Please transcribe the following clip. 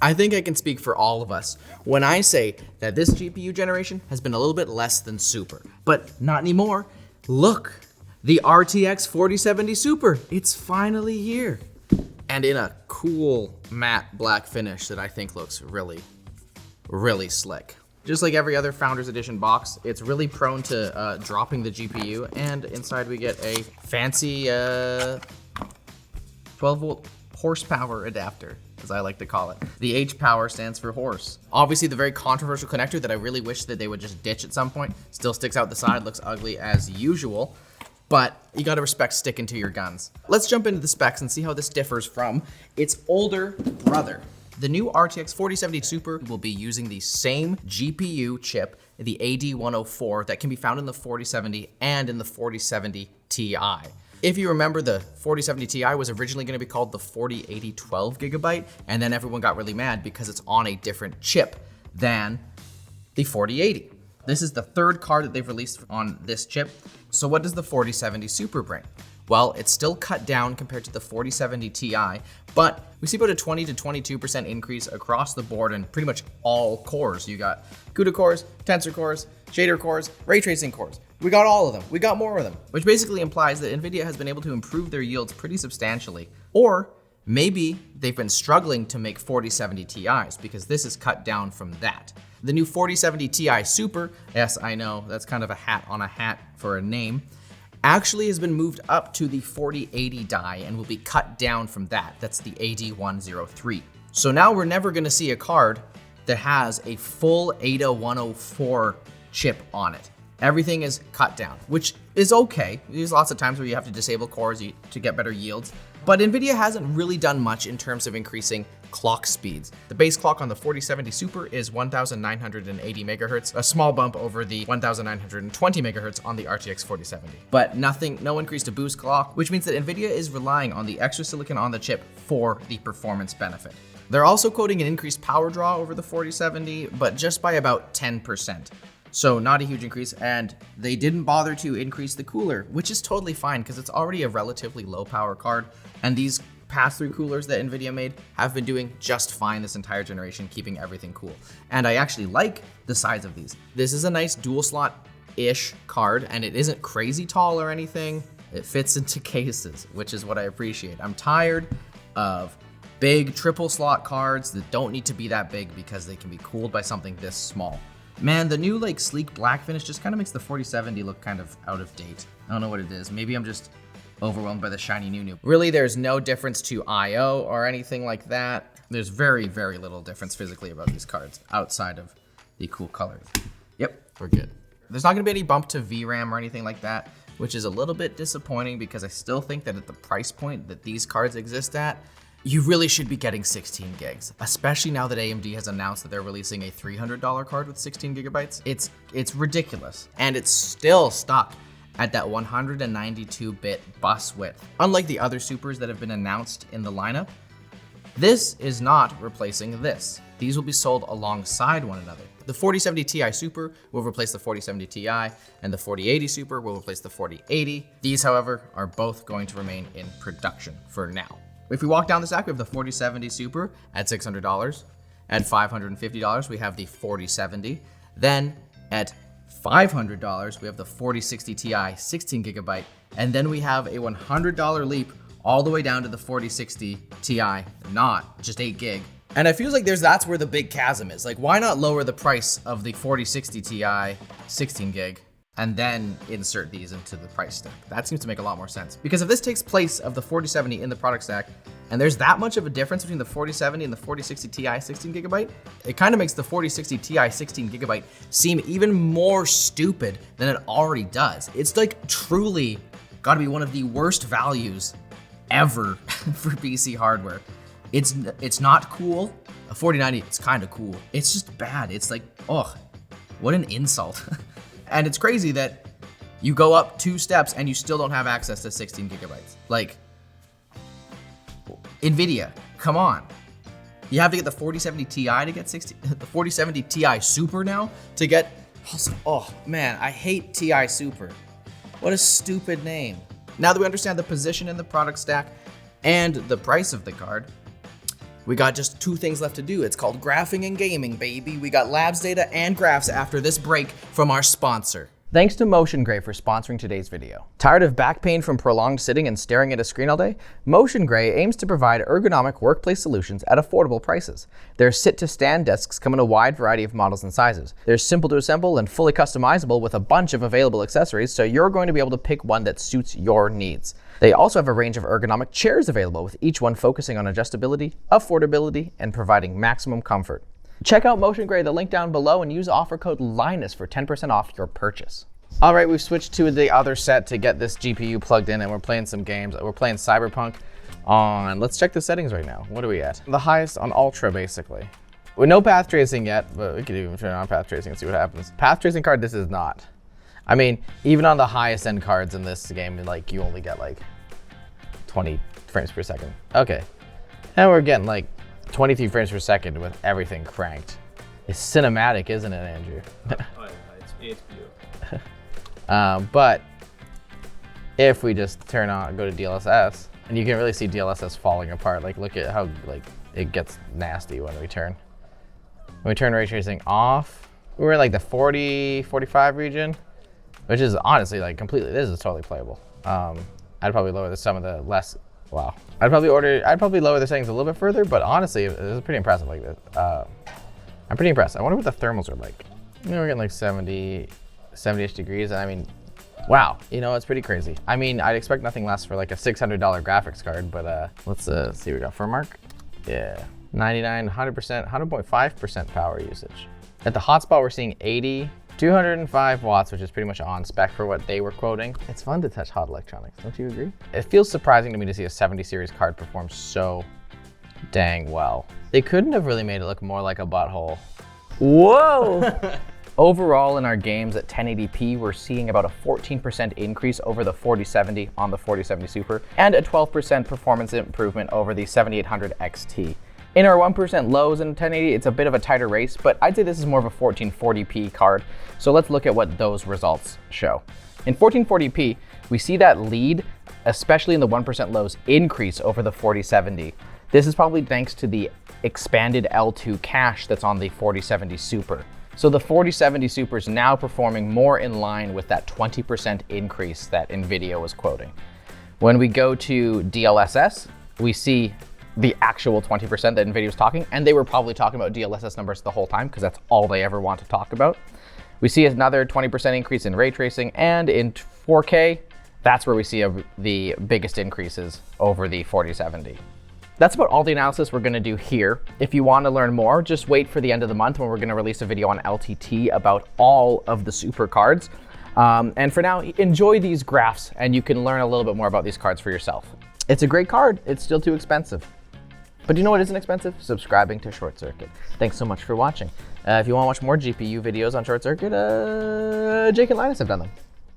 I think I can speak for all of us when I say that this GPU generation has been a little bit less than super. But not anymore. Look, the RTX 4070 Super, it's finally here. And in a cool matte black finish that I think looks really, really slick. Just like every other Founders Edition box, it's really prone to dropping the GPU, and inside we get a fancy 12-volt horsepower adapter, as I like to call it. The H power stands for horse. Obviously, the very controversial connector that I really wish that they would just ditch at some point still sticks out the side, looks ugly as usual, but you gotta respect sticking to your guns. Let's jump into the specs and see how this differs from its older brother. The new RTX 4070 Super will be using the same GPU chip, the AD104, that can be found in the 4070 and in the 4070 Ti. If you remember, the 4070 Ti was originally going to be called the 4080 12GB, and then everyone got really mad because it's on a different chip than the 4080. This is the third card that they've released on this chip. So what does the 4070 Super bring? Well, it's still cut down compared to the 4070 Ti, but we see about a 20 to 22% increase across the board in pretty much all cores. You got CUDA cores, tensor cores, shader cores, ray tracing cores. We got all of them. We got more of them, which basically implies that NVIDIA has been able to improve their yields pretty substantially. Or maybe they've been struggling to make 4070 Ti's because this is cut down from that. The new 4070 Ti Super, yes, I know, that's kind of a hat on a hat for a name, actually has been moved up to the 4080 die and will be cut down from that. That's the AD103. So now we're never gonna see a card that has a full ADA104 chip on it. Everything is cut down, which is okay. There's lots of times where you have to disable cores to get better yields, but NVIDIA hasn't really done much in terms of increasing clock speeds. The base clock on the 4070 Super is 1980 megahertz, a small bump over the 1920 megahertz on the RTX 4070. But no increase to boost clock, which means that NVIDIA is relying on the extra silicon on the chip for the performance benefit. They're also quoting an increased power draw over the 4070, but just by about 10%. So not a huge increase, and they didn't bother to increase the cooler, which is totally fine because it's already a relatively low power card, and these pass-through coolers that NVIDIA made have been doing just fine this entire generation, keeping everything cool. And I actually like the size of these. This is a nice dual slot-ish card, and it isn't crazy tall or anything. It fits into cases, which is what I appreciate. I'm tired of big triple slot cards that don't need to be that big because they can be cooled by something this small. Man, the new sleek black finish just kind of makes the 4070 look kind of out of date. I don't know what it is. Maybe I'm just overwhelmed by the shiny new. Really, there's no difference to I/O or anything like that. There's very, very little difference physically about these cards outside of the cool colors. Yep, we're good. There's not gonna be any bump to VRAM or anything like that, which is a little bit disappointing because I still think that at the price point that these cards exist at, you really should be getting 16 gigs, especially now that AMD has announced that they're releasing a $300 card with 16 gigabytes. It's ridiculous, and it's still stuck at that 192-bit bus width. Unlike the other Supers that have been announced in the lineup, this is not replacing this. These will be sold alongside one another. The 4070 Ti Super will replace the 4070 Ti, and the 4080 Super will replace the 4080. These, however, are both going to remain in production for now. If we walk down the stack, we have the 4070 Super at $600. At $550, we have the 4070. Then at $500, we have the 4060 Ti 16GB. And then we have a $100 leap all the way down to the 4060 Ti, not just 8 gig. And it feels like that's where the big chasm is. Why not lower the price of the 4060 Ti 16 gig and then insert these into the price stack? That seems to make a lot more sense. Because if this takes place of the 4070 in the product stack, and there's that much of a difference between the 4070 and the 4060 Ti 16GB, it kind of makes the 4060 Ti 16GB seem even more stupid than it already does. It's truly gotta be one of the worst values ever for PC hardware. It's not cool. A 4090, it's kind of cool. It's just bad. It's oh, what an insult. And it's crazy that you go up 2 steps and you still don't have access to 16 gigabytes. NVIDIA, come on. You have to get the 4070 Ti to get the 4070 Ti Super now to get, oh man, I hate Ti Super. What a stupid name. Now that we understand the position in the product stack and the price of the card, We got just 2 things left to do. It's called graphing and gaming, baby. We got labs data and graphs after this break from our sponsor. Thanks to MotionGrey for sponsoring today's video. Tired of back pain from prolonged sitting and staring at a screen all day? MotionGrey aims to provide ergonomic workplace solutions at affordable prices. Their sit-to-stand desks come in a wide variety of models and sizes. They're simple to assemble and fully customizable with a bunch of available accessories, so you're going to be able to pick one that suits your needs. They also have a range of ergonomic chairs available, with each one focusing on adjustability, affordability, and providing maximum comfort. Check out MotionGrey, the link down below, and use offer code Linus for 10% off your purchase. All right, we've switched to the other set to get this GPU plugged in, and we're playing some games. We're playing Cyberpunk on, let's check the settings right now. What are we at? The highest on Ultra, basically. With no path tracing yet, but we could even turn on path tracing and see what happens. Path tracing card, this is not. I mean, even on the highest end cards in this game, like you only get like 20 frames per second. Okay, and we're getting like 23 frames per second with everything cranked. It's cinematic, isn't it, Andrew? It's beautiful. But if we just go to DLSS, and you can really see DLSS falling apart. Like, look at how it gets nasty when we turn. When we turn ray tracing off, we're in like the 40, 45 region, which is honestly like completely, this is totally playable. I'd probably lower some of the less, wow. I'd probably lower the settings a little bit further, but honestly, it's pretty impressive like this. I'm pretty impressed. I wonder what the thermals are like. You know, we're getting like 70-ish degrees. I mean, wow, you know, it's pretty crazy. I mean, I'd expect nothing less for like a $600 graphics card, but let's see what we got for mark. Yeah, 99, 100%, 100.5% power usage. At the hotspot, we're seeing 80, 205 watts, which is pretty much on spec for what they were quoting. It's fun to touch hot electronics, don't you agree? It feels surprising to me to see a 70 series card perform so dang well. They couldn't have really made it look more like a butthole. Whoa! Overall, in our games at 1080p, we're seeing about a 14% increase over the 4070 on the 4070 Super, and a 12% performance improvement over the 7800 XT. In our 1% lows in 1080, it's a bit of a tighter race, but I'd say this is more of a 1440p card, so let's look at what those results show. In 1440p, we see that lead, especially in the 1% lows, increase over the 4070. This is probably thanks to the expanded L2 cache that's on the 4070 Super. So the 4070 Super is now performing more in line with that 20% increase that NVIDIA was quoting. When we go to DLSS, we see the actual 20% that NVIDIA was talking, and they were probably talking about DLSS numbers the whole time because that's all they ever want to talk about. We see another 20% increase in ray tracing, and in 4K, that's where we see the biggest increases over the 4070. That's about all the analysis we're gonna do here. If you wanna learn more, just wait for the end of the month when we're gonna release a video on LTT about all of the super cards. And for now, enjoy these graphs and you can learn a little bit more about these cards for yourself. It's a great card, it's still too expensive. But you know what isn't expensive? Subscribing to ShortCircuit. Thanks so much for watching. If you wanna watch more GPU videos on ShortCircuit, Jake and Linus have done them.